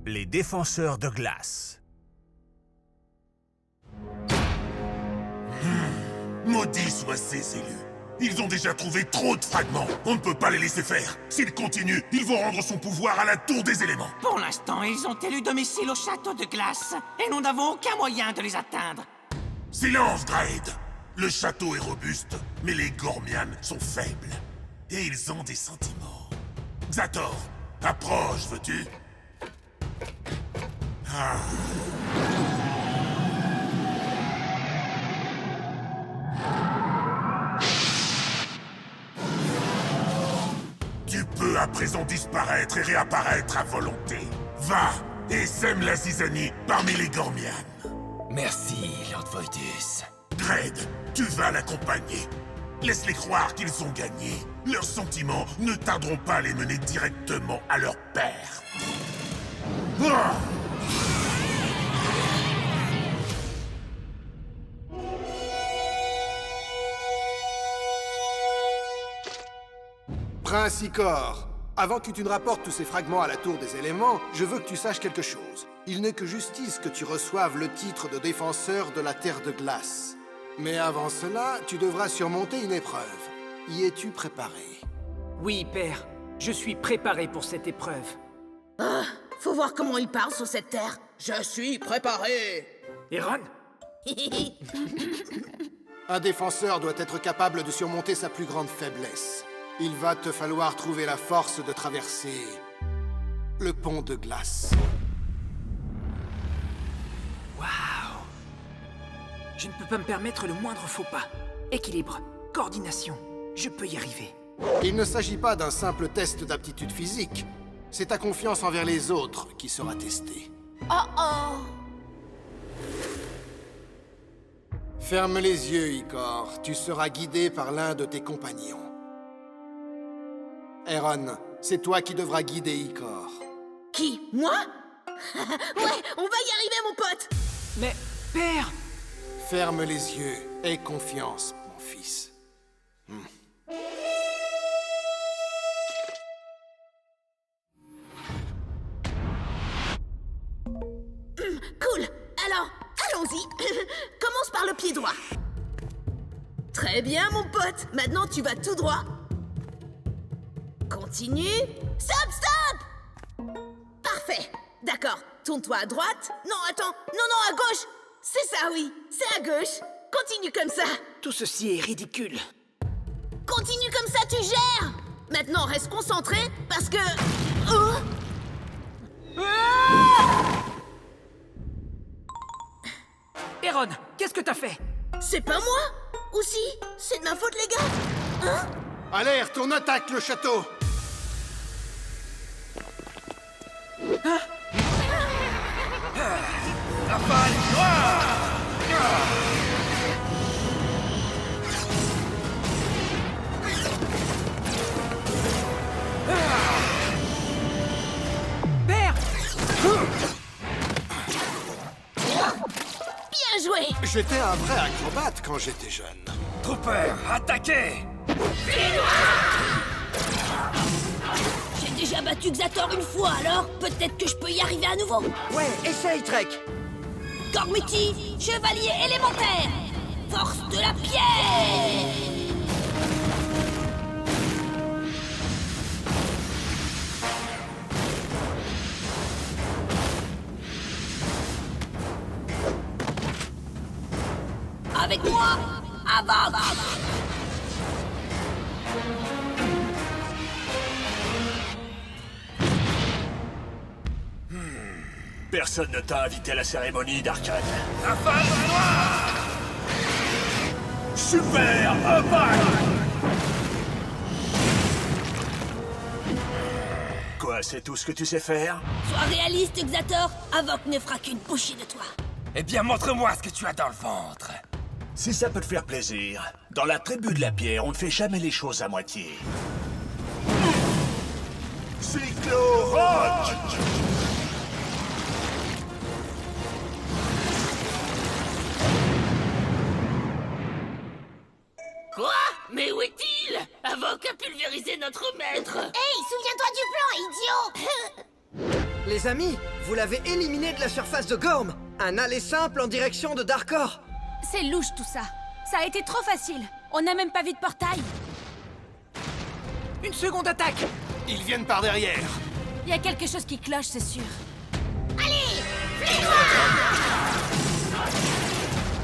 Les défenseurs de glace. Maudits soient ces élus. Ils ont déjà trouvé trop de fragments. On ne peut pas les laisser faire. S'ils continuent, ils vont rendre son pouvoir à la tour des éléments. Pour l'instant, ils ont élu domicile au château de glace, et nous n'avons aucun moyen de les atteindre. Silence, Graid. Le château est robuste, mais les Gormian sont faibles. Et ils ont des sentiments. Xator, approche, veux-tu? Ah. Tu peux à présent disparaître et réapparaître à volonté. Va et sème la zizanie parmi les Gormian. Merci, Lord Voidus. Dredd, tu vas l'accompagner. Laisse-les croire qu'ils ont gagné. Leurs sentiments ne tarderont pas à les mener directement à leur père. Ah! Prince Icor, avant que tu ne rapportes tous ces fragments à la Tour des Éléments, je veux que tu saches quelque chose. Il n'est que justice que tu reçoives le titre de défenseur de la Terre de Glace. Mais avant cela, tu devras surmonter une épreuve. Y es-tu préparé? Oui, père. Je suis préparé pour cette épreuve. Ah, faut voir comment il parle sur cette terre. Je suis préparé. Erron? Un défenseur doit être capable de surmonter sa plus grande faiblesse. Il va te falloir trouver la force de traverser le pont de glace. Waouh! Je ne peux pas me permettre le moindre faux pas. Équilibre, coordination, je peux y arriver. Il ne s'agit pas d'un simple test d'aptitude physique. C'est ta confiance envers les autres qui sera testée. Oh oh. Ferme les yeux, Icor. Tu seras guidé par l'un de tes compagnons. Erron, c'est toi qui devras guider Icor. Qui? Moi? Ouais, on va y arriver, mon pote. Mais, père! Ferme les yeux. Aie confiance, mon fils. Cool. Alors, allons-y. Commence par le pied droit. Très bien, mon pote. Maintenant, tu vas tout droit. Continue. Stop, stop! Parfait. D'accord. Tourne-toi à droite. Non, attends. Non, non, à gauche. C'est ça, oui. C'est à gauche. Continue comme ça. Tout ceci est ridicule. Continue comme ça, tu gères. Maintenant, reste concentré parce que... Oh! Erron, qu'est-ce que t'as fait? C'est pas moi? Ou si? C'est de ma faute, les gars? Hein? Alerte, on attaque le château! Père! Bien joué! J'étais un vrai acrobate quand j'étais jeune. Trooper, attaquez! J'ai déjà battu Xator une fois, alors peut-être que je peux y arriver à nouveau. Ouais, essaye, Trek! Gormiti, chevalier élémentaire! Force de la pierre! Avec moi, avance! Personne ne t'a invité à la cérémonie d'Arcane. Super Impact! Quoi, c'est tout ce que tu sais faire? Sois réaliste, Xator. Avoc ne fera qu'une bouchée de toi. Eh bien, montre-moi ce que tu as dans le ventre. Si ça peut te faire plaisir, dans la tribu de la pierre, on ne fait jamais les choses à moitié. Cyclo-Rock! Quoi? Mais où est-il? Avoc a pulvérisé notre maître. Hey, souviens-toi du plan, idiot! Les amis, vous l'avez éliminé de la surface de Gorm. Un aller simple en direction de Darkor. C'est louche tout ça. Ça a été trop facile. On n'a même pas vu de portail. Une seconde attaque. Ils viennent par derrière. Il y a quelque chose qui cloche, c'est sûr.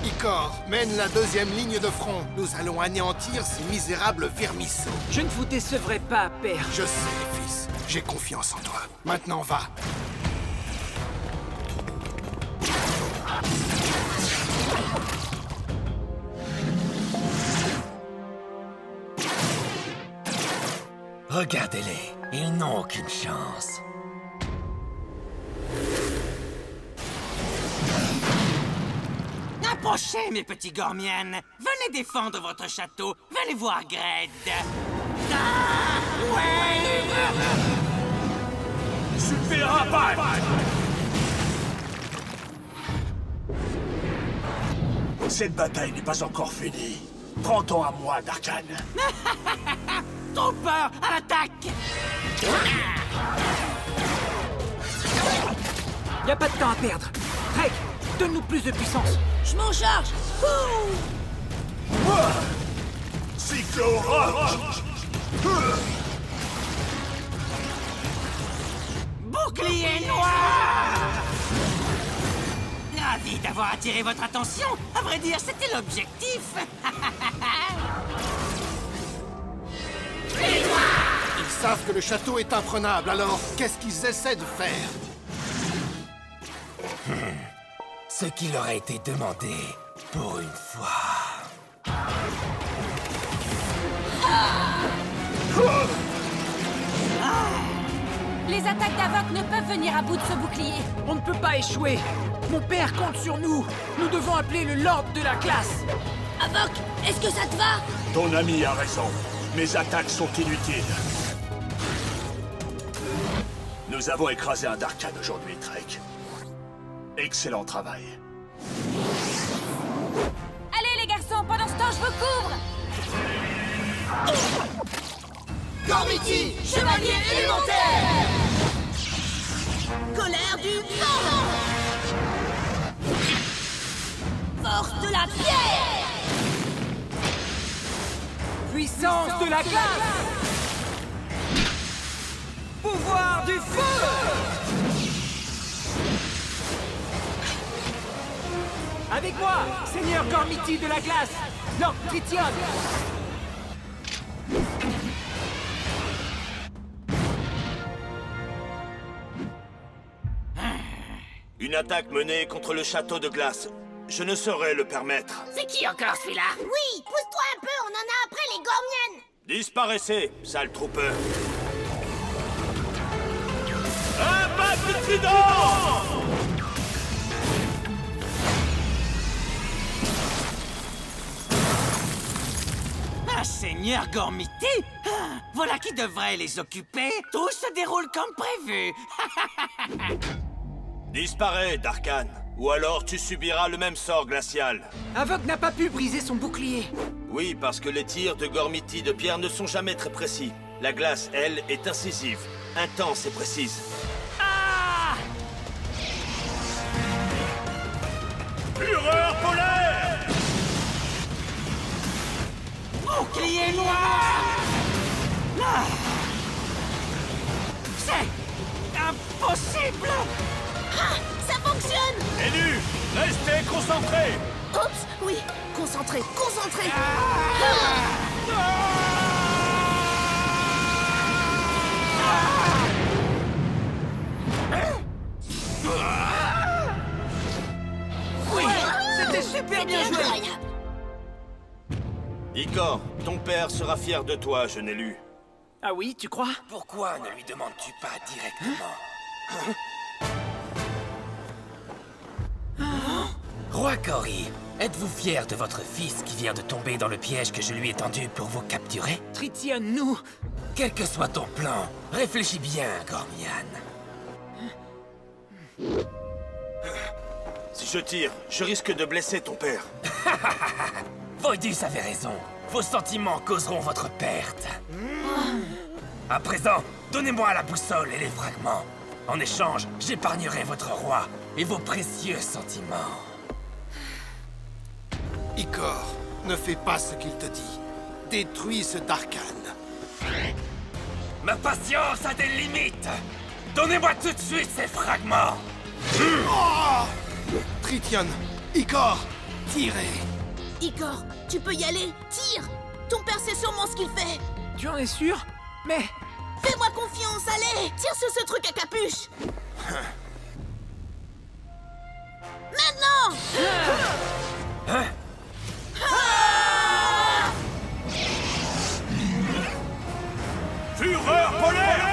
Icor, mène la deuxième ligne de front. Nous allons anéantir ces misérables vermisseaux. Je ne vous décevrai pas, père. Je sais, fils. J'ai confiance en toi. Maintenant, va. Regardez-les, ils n'ont aucune chance. Approchez, mes petits Gormiennes. Venez défendre votre château. Venez voir Gred. Ah, ouais. Super impact! Cette bataille n'est pas encore finie. Prends-toi à moi, Darkan. Trooper, à l'attaque. Y a pas de temps à perdre. Drake, donne-nous plus de puissance. Je m'en charge. Cyclo-Rock! Bouclier noir. Ravi d'avoir attiré votre attention. À vrai dire, c'était l'objectif. Ils savent que le château est imprenable, alors qu'est-ce qu'ils essaient de faire? Ce qui leur a été demandé pour une fois. Les attaques d'Avok ne peuvent venir à bout de ce bouclier. On ne peut pas échouer. Mon père compte sur nous. Nous devons appeler le Lord de la classe. Avok, est-ce que ça te va? Ton ami a raison. Mes attaques sont inutiles. Nous avons écrasé un Darkan aujourd'hui, Drake. Excellent travail. Allez les garçons, pendant ce temps, je vous couvre. Gormiti, chevalier élémentaire! Colère du vent! Force de la pierre! Puissance de la glace. Pouvoir du feu. Avec moi, Seigneur Gormiti de la glace, Lord Tritium. Une attaque menée contre le château de glace. Je ne saurais le permettre. C'est qui encore celui-là? Oui, pousse-toi un peu, on en a après les Gormiennes! Disparaissez, sale trooper. Impact trident! Un seigneur Gormiti? Ah, voilà qui devrait les occuper. Tout se déroule comme prévu. Disparais, Darkan. Ou alors tu subiras le même sort glacial. Avok n'a pas pu briser son bouclier. Oui, parce que les tirs de Gormiti de pierre ne sont jamais très précis. La glace, elle, est incisive, intense et précise. Ah! Fureur polaire! Bouclier noir! Ah! C'est impossible! Ah, ça fonctionne! Élu, restez concentrés! Oups, oui, concentré, concentré! Oui, c'était super bien joué. Incroyable! Icor, ton père sera fier de toi, jeune élu. Ah oui, tu crois? Pourquoi ne lui demandes-tu pas directement? Roi Cory, êtes-vous fier de votre fils qui vient de tomber dans le piège que je lui ai tendu pour vous capturer? Tritium, nous. Quel que soit ton plan, réfléchis bien, Gormian. Si je tire, je risque de blesser ton père. Voidus avait raison. Vos sentiments causeront votre perte. À présent, donnez-moi la boussole et les fragments. En échange, j'épargnerai votre roi et vos précieux sentiments. Icor, ne fais pas ce qu'il te dit. Détruis ce Darkhan. Ma patience a des limites. Donnez-moi tout de suite ces fragments. Tritian, Icor, tirez. Icor, tu peux y aller. Tire. Ton père sait sûrement ce qu'il fait. Tu en es sûr? Mais... Fais-moi confiance, allez. Tire sur ce truc à capuche. Maintenant. Fureur polaire!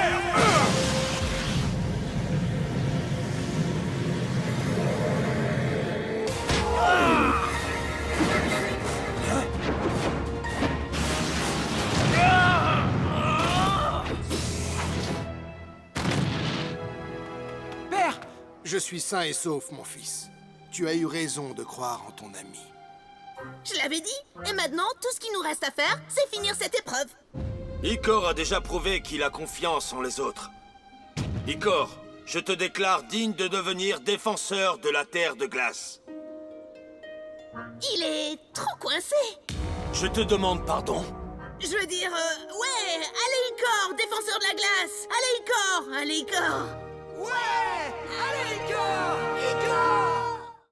Père! Je suis sain et sauf, mon fils. Tu as eu raison de croire en ton ami. Je l'avais dit. Et maintenant, tout ce qu'il nous reste à faire, c'est finir cette épreuve. Icor a déjà prouvé qu'il a confiance en les autres. Icor, je te déclare digne de devenir défenseur de la Terre de Glace. Il est trop coincé. Je te demande pardon. Je veux dire, ouais, allez Icor, défenseur de la glace. Allez Icor, allez Icor. Ouais! Allez, Icor! Icor!